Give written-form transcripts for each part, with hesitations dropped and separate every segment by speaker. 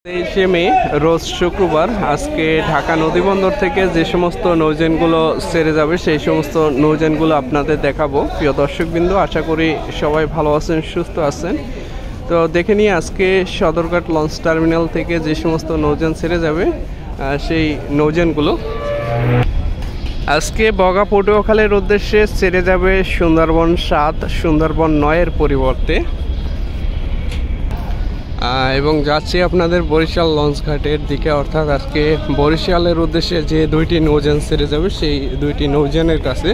Speaker 1: 23শে মে রোজ শুক্রবার আজকে ঢাকা নদীবন্দর থেকে যে সমস্ত নৌযানগুলো ছেড়ে যাবে সেই সমস্ত নৌযানগুলো আপনাদের দেখাবো। প্রিয় দর্শকবৃন্দ, আশা করি সবাই ভালো আছেন, সুস্থ আছেন। তো দেখে নিয়ে আজকে সদরঘাট লঞ্চ টার্মিনাল থেকে যে সমস্ত নৌযান ছেড়ে যাবে সেই নৌযানগুলো। আজকে বগা পটুয়াখালীর উদ্দেশ্যে ছেড়ে যাবে সুন্দরবন 7, সুন্দরবন 9-এর পরিবর্তে, এবং যাচ্ছি আপনাদের বরিশাল লঞ্চঘাটের দিকে, অর্থাৎ আজকে বরিশালের উদ্দেশ্যে যে দুইটি নৌযান ছেড়ে যাবে সেই দুইটি নৌযানের কাছে।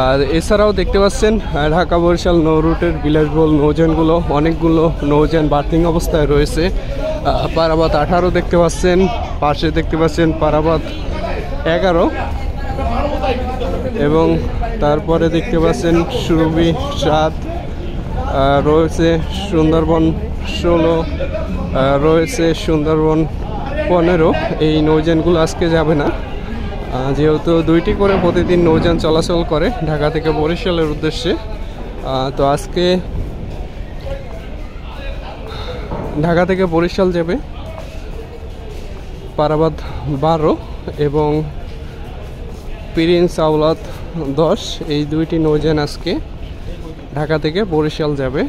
Speaker 1: আর এছাড়াও দেখতে পাচ্ছেন ঢাকা বরিশাল নৌ রুটের বিলাসবহুল নৌযানগুলো, অনেকগুলো নৌযান বার্থিং অবস্থায় রয়েছে। পারাবাত 18 দেখতে পাচ্ছেন, পাশে দেখতে পাচ্ছেন পারাবাত 11, এবং তারপরে দেখতে পাচ্ছেন সুরভি 7, রয়েছে সুন্দরবন 16, রয়েছে সুন্দরবন 15। এই নৌযানগুলো আজকে যাবে না, যেহেতু দুইটি করে প্রতিদিন নৌযান চলাচল করে ঢাকা থেকে বরিশালের উদ্দেশ্যে। তো আজকে ঢাকা থেকে বরিশাল যাবে পারাবাত 12 এবং প্রিন্স আওলাদ 10। এই দুইটি নৌযান আজকে ঢাকা থেকে বরিশাল যাবে।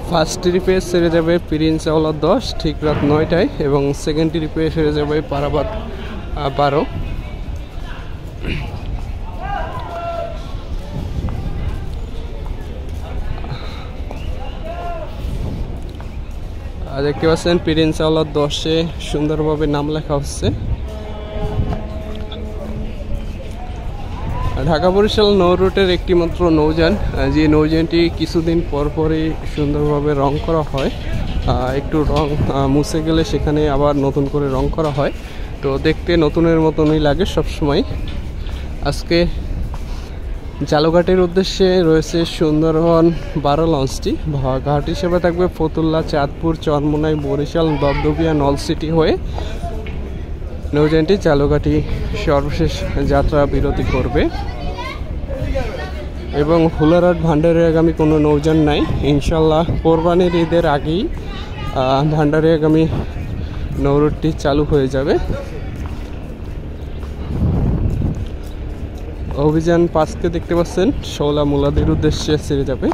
Speaker 1: ফার্স্ট ট্রিপে ছেড়ে যাবে প্রিন্স আওলাদ 10 ঠিক রাত 9টায়, এবং সেকেন্ড ট্রিপে ছেড়ে যাবে পারাবাত 12। দেখতে পাচ্ছেন প্রিন্স আওলাদ 10-এ সুন্দরভাবে নাম লেখা হচ্ছে। ঢাকা বরিশাল নৌ রুটের একটি মাত্র নৌযান, যে নৌযানটি কিছুদিন পরপরই সুন্দরভাবে রং করা হয়। একটু রং মুছে গেলে সেখানে আবার নতুন করে রং করা হয়, তো দেখতে নতুনের মতনই লাগে সবসময়। আজকে জালুঘাটের উদ্দেশ্যে রয়েছে সুন্দরবন 12 লঞ্চটি। ঘাট হিসেবে থাকবে ফতুল্লা, চাঁদপুর, চরমোনাই, বরিশাল, দপদপিয়া, নলসিটি হয়ে নৌযানটি জালুঘাটি সর্বশেষ যাত্রা বিরতি করবে, এবং হুলারহাট ভান্ডারিয়াগামী কোনো নৌযান নাই। ইনশাল্লাহ কোরবানির ঈদের আগেই ভান্ডারিয়াগামী নৌরুটটি চালু হয়ে যাবে। অভিযান 5কে দেখতে পাচ্ছেন শৌলা মুলাদের উদ্দেশ্যে ছেড়ে যাবে।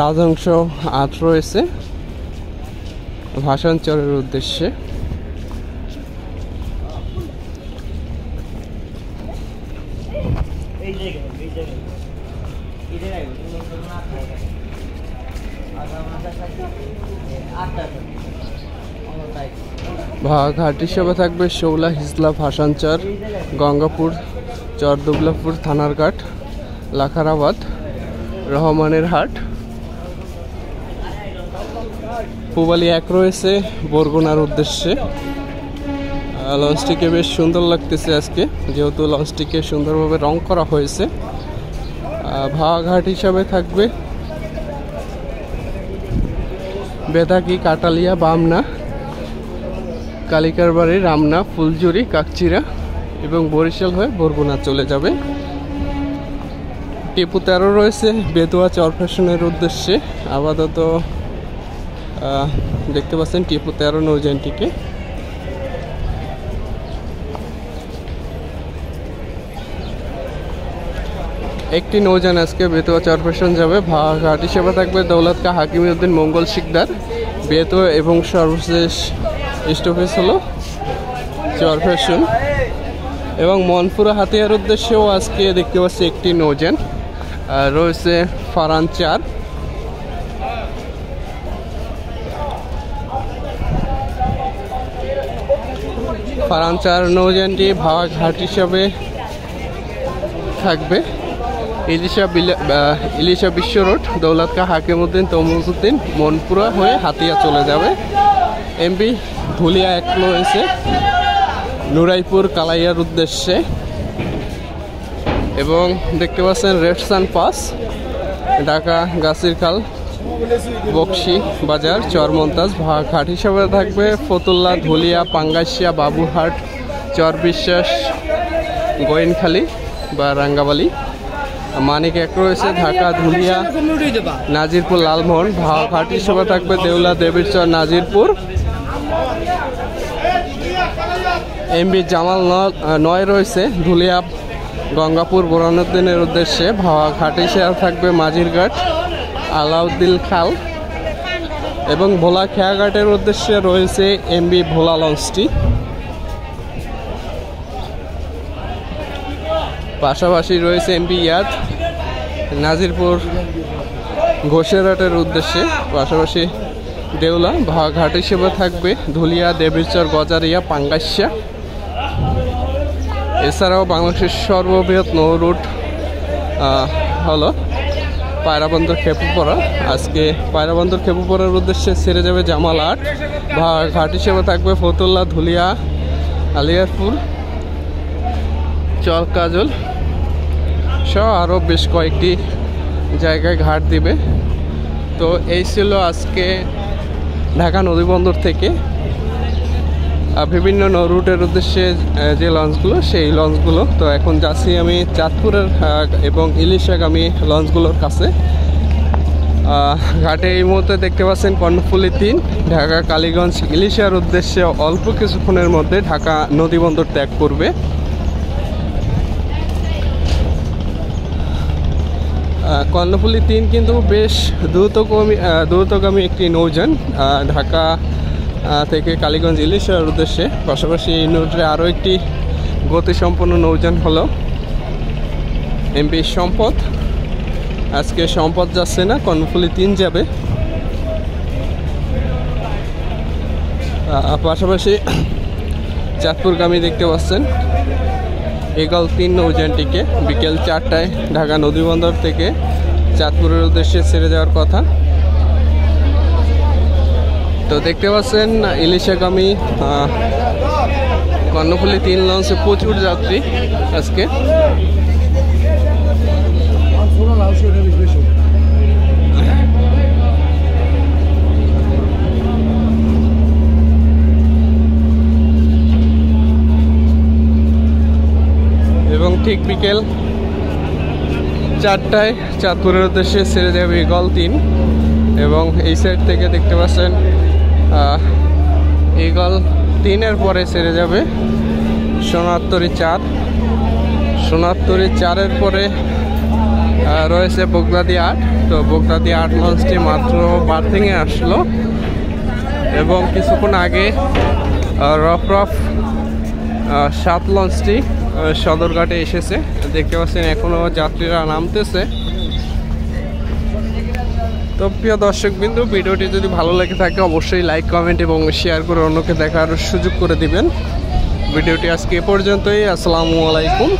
Speaker 1: রাজহংস 8 রয়েছে ভাসানচরের উদ্দেশ্যে। ঘাট হিসেবে থাকবে শৌলা, হিজলা, ভাসানচর, গঙ্গাপুর, চরদুবলাপুর, থানারঘাট, লাখারাবাদ, রহমানের হাট। পুবালি 1 রয়েছে বরগুনার উদ্দেশ্যে। লঞ্চটিকে বেশ সুন্দর লাগতেছে আজকে, যেহেতু লঞ্চটিকে সুন্দরভাবে রং করা হয়েছে। ভাগাঘাট হিসাবে থাকবে বেদাকি, কাটালিয়া, বামনা, কালিকারবাড়ি, রামনা, ফুলজুরি, কাকচিরা এবং বরিশাল হয়ে বরগুনা চলে যাবে। টিপু 13 রয়েছে বেতুয়া চরফ্যাশনের উদ্দেশ্যে। আপাতত দেখতে পাচ্ছেন টিপু 13 নৌযানটিকে। একটি নৌযান আজকে বেতুয়া চরফ্যাশন যাবে। ঘাট হিসেবে থাকবে দৌলত কা হাকিমি উদ্দিন, মঙ্গল শিকদার, বেতুয়া, এবং সর্বশেষ স্টপেজ হলো চরফ্যাশন। এবং মনপুরা হাতিয়ার উদ্দেশ্যেও আজকে দেখতে পাচ্ছি একটি নৌযান রয়েছে ফারান 4। ফারান 4 নৌযানটি ভাগাঘাট হিসাবে থাকবে ইলিশা বিশ্ব রোড, দৌলত কা হাকিমউদ্দিন, তমুজউদ্দিন, মনপুরা হয়ে হাতিয়া চলে যাবে। এমবি ধুলিয়া 1 রয়েছে নুরাইপুর, কালাইয়ার উদ্দেশ্যে। এবং দেখতে পাচ্ছেন রেডসান পাস ঢাকা গাছিরখাল বক্সি বাজার, চরমন্তাজ। ঘাট হিসাবে থাকবে ফতুল্লা, ধুলিয়া, পাঙ্গাসিয়া, বাবুরহাট, চরবিশ্বাস, গোয়েনখালী বা রাঙ্গাবালি। মানিক এক রয়েছে ঢাকা, ধুলিয়া, নাজিরপুর, লালমোহন। ঘাট হিসাবে থাকবে দেউলা, দেবীরচর, নাজিরপুর। এমবি জামাল 9 রয়েছে ধুলিয়া, গঙ্গাপুর, বোরহানুদ্দিনের উদ্দেশ্যে। ঘাট হিসাবে থাকবে মাঝিরঘাট, আলাউদ্দিন খাল এবং ভোলা খেয়াঘাটের উদ্দেশ্যে রয়েছে এমবি ভোলা লঞ্চটি। পাশাপাশি রয়েছে এমবি ইয়াদ নাজিরপুর ঘোষেরহাটের উদ্দেশ্যে। পাশাপাশি দেউলা। ঘাট হিসেবে থাকবে ধুলিয়া, দেবীরচর, গজারিয়া, পাঙ্গাসিয়া। এছাড়াও বাংলাদেশের সর্ববৃহৎ নৌ রুট হলো পায়রাবন্দর খেপুপাড়া। আজকে পায়রাবন্দর খেপুপাড়ার উদ্দেশ্যে ছেড়ে যাবে জামাল 8। ঘাট হিসেবে থাকবে ফতুল্লা, ধুলিয়া, আলিয়ারপুর, চরকাজল সহ আরও বেশ কয়েকটি জায়গায় ঘাট দিবে। তো এই ছিল আজকে ঢাকা নদীবন্দর থেকে বিভিন্ন নৌ রুটের উদ্দেশ্যে যে লঞ্চগুলো, সেই লঞ্চগুলো। তো এখন যাচ্ছি আমি চাঁদপুরের এবং ইলিশাগামী লঞ্চগুলোর কাছে। ঘাটে এই মুহূর্তে দেখতে পাচ্ছেন কর্ণফুলী 3 ঢাকা কালীগঞ্জ ইলিশার উদ্দেশ্যে অল্প কিছুক্ষণের মধ্যে ঢাকা নদীবন্দর ত্যাগ করবে। কর্ণফুলী 3 কিন্তু বেশ দ্রুতগামী একটি নৌযান ঢাকা থেকে কালীগঞ্জ ইলিশার উদ্দেশ্যে। পাশাপাশি এই নৌটে আরও একটি গতিসম্পন্ন নৌযান হলো এমপি সম্পদ। আজকে সম্পদ যাচ্ছে না, কর্ণফুলী 3 যাবে। পাশাপাশি চাঁদপুরগামী দেখতে পাচ্ছেন ঈগল 3 নৌযানটিকে বিকেল 4টায় ঢাকা নদীবন্দর থেকে চাঁদপুরের উদ্দেশ্যে ছেড়ে যাওয়ার কথা। তো দেখতে পাচ্ছেন ইলিশাগামী কর্ণফুলী 3 লঞ্চে প্রচুর যাত্রী আজকে। এবং ঠিক বিকেল 4টায় চাঁদপুরের উদ্দেশ্যে ছেড়ে যাবে ঈগল 3। এবং এই সাইড থেকে দেখতে পাচ্ছেন ঈগল 3-এর পরে ছেড়ে যাবে সোনারতরী 4। সোনারতরী 4-এর পরে রয়েছে বগদাদি 8। তো বগদাদি 8 লঞ্চটি মাত্র বার্থিংয়ে আসলো এবং কিছুক্ষণ আগে রফ 7 লঞ্চটি সদরঘাটে এসেছে। দেখতে পাচ্ছেন এখনও যাত্রীরা নামতেছে। তো প্রিয় দর্শকবৃন্দ, ভিডিওটি যদি ভালো লেগে থাকে অবশ্যই লাইক, কমেন্ট এবং শেয়ার করে অন্যকে দেখার সুযোগ করে দিবেন। ভিডিওটি আজকে এ পর্যন্তই। আসসালামু আলাইকুম।